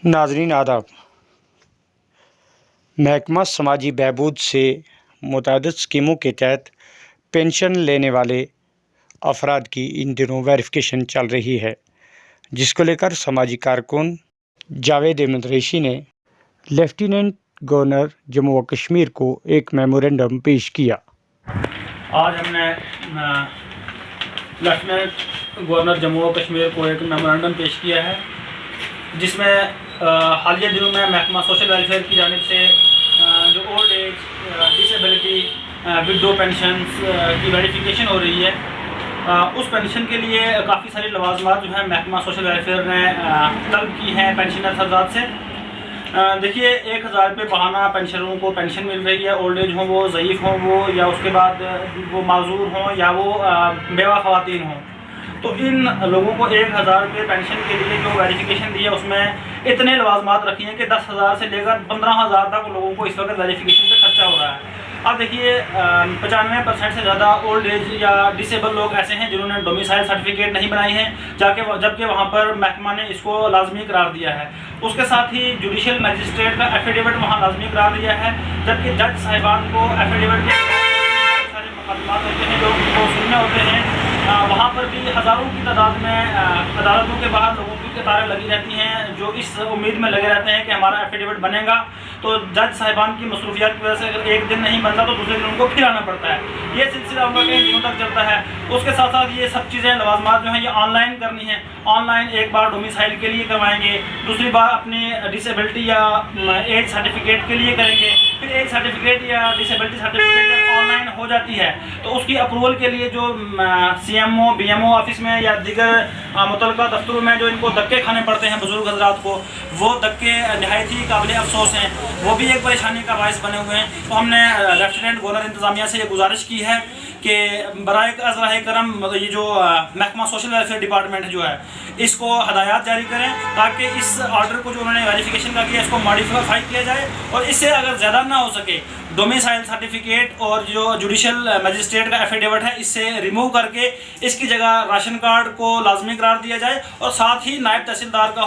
ناظرین آداب۔ محکمہ سماجی بہبود سے متعدد اسکیموں کے تحت پینشن لینے والے افراد کی ان دنوں ویریفیکیشن چل رہی ہے، جس کو لے کر سماجی کارکن جاوید احمد ریشی نے لیفٹیننٹ گورنر جموں و کشمیر کو ایک میمورنڈم پیش کیا۔ آج ہم نے لیفٹیننٹ گورنر جموں و کشمیر کو ایک میمورنڈم پیش کیا ہے، جس میں حالیہ دنوں میں محکمہ سوشل ویلفیئر کی جانب سے جو اولڈ ایج ڈسیبلٹی وڈو پینشنز کی ویریفیکیشن ہو رہی ہے، اس پینشن کے لیے کافی ساری لوازمات جو ہیں محکمہ سوشل ویلفیئر نے طلب کی ہیں پینشنر حضرات سے۔ دیکھیے 1000 روپے ماہانہ پینشنروں کو پینشن مل رہی ہے، اولڈ ایج ہوں، وہ ضعیف ہوں، وہ یا اس کے بعد وہ معذور ہوں یا وہ بیوہ خواتین ہوں، تو ان لوگوں کو 1000 روپے پینشن کے لیے جو ویریفیکیشن دی ہے اس میں اتنے لوازمات رکھی ہیں کہ 10,000 سے لے کر 15,000 تک لوگوں کو اس وقت ویریفیکیشن پہ خرچہ ہو رہا ہے۔ اب دیکھیے 95% سے زیادہ اولڈ ایج یا ڈسیبل لوگ ایسے ہیں جنہوں نے ڈومیسائل سرٹیفکیٹ نہیں بنائی ہے، جبکہ وہاں پر محکمہ نے اس کو لازمی قرار دیا ہے۔ اس کے ساتھ ہی جوڈیشل مجسٹریٹ کا ایفیڈیوٹ وہاں لازمی قرار دیا ہے، جبکہ جج صاحبان کو ایفیڈیوٹ کے سارے مقدمات ہوتے ہیں جو ان کو سننے ہوتے ہیں، وہاں پر بھی ہزاروں کی تعداد میں عدالتوں کے باہر لوگوں کی قطاریں لگی رہتی ہیں، جو اس امید میں لگے رہتے ہیں کہ ہمارا ایفیڈیوٹ بنے گا۔ تو جج صاحبان کی مصروفیات کی وجہ سے اگر ایک دن نہیں بنتا تو دوسرے دن ان کو پھر آنا پڑتا ہے، یہ سلسلہ ان کا کئی دنوں تک چلتا ہے۔ اس کے ساتھ ساتھ یہ سب چیزیں لوازمات جو ہیں یہ آن لائن کرنی ہیں، آن لائن ایک بار ڈومیسائل کے لیے کروائیں گے، دوسری بار اپنی ڈسیبلٹی یا ایج سرٹیفکیٹ کے لیے کریں گے، پھر ایج سرٹیفکیٹ یا ڈسیبلٹی سرٹیفکیٹ جب آن لائن ہو جاتی ہے تو اس کی اپروول کے لیے جو CMO BMO آفس میں یا دیگر متعلقہ دفتروں میں جو ان کو دھکے کھانے پڑتے ہیں بزرگ حضرات کو، وہ دھکے نہایت ہی قابل افسوس ہیں، وہ بھی ایک پریشانی کا باعث بنے ہوئے ہیں۔ تو ہم نے لیفٹیننٹ گورنر انتظامیہ سے یہ گزارش کی ہے کہ برائے ازراہ کرم یہ جو محکمہ سوشل ویلفیئر ڈپارٹمنٹ جو ہے اس کو ہدایات جاری کریں تاکہ اس آرڈر کو جو انہوں نے ویریفیکیشن کا کیا اس کو ماڈیفائی کیا جائے، اور اس سے اگر زیادہ نہ ہو سکے ڈومیسائل سرٹیفکیٹ اور جو جوڈیشل مجسٹریٹ کا ایفیڈیوٹ ہے اس سے ریموو کر کے اس کی جگہ راشن کارڈ کو لازمی قرار دیا جائے، اور ساتھ ہی نائب تحصیلدار کا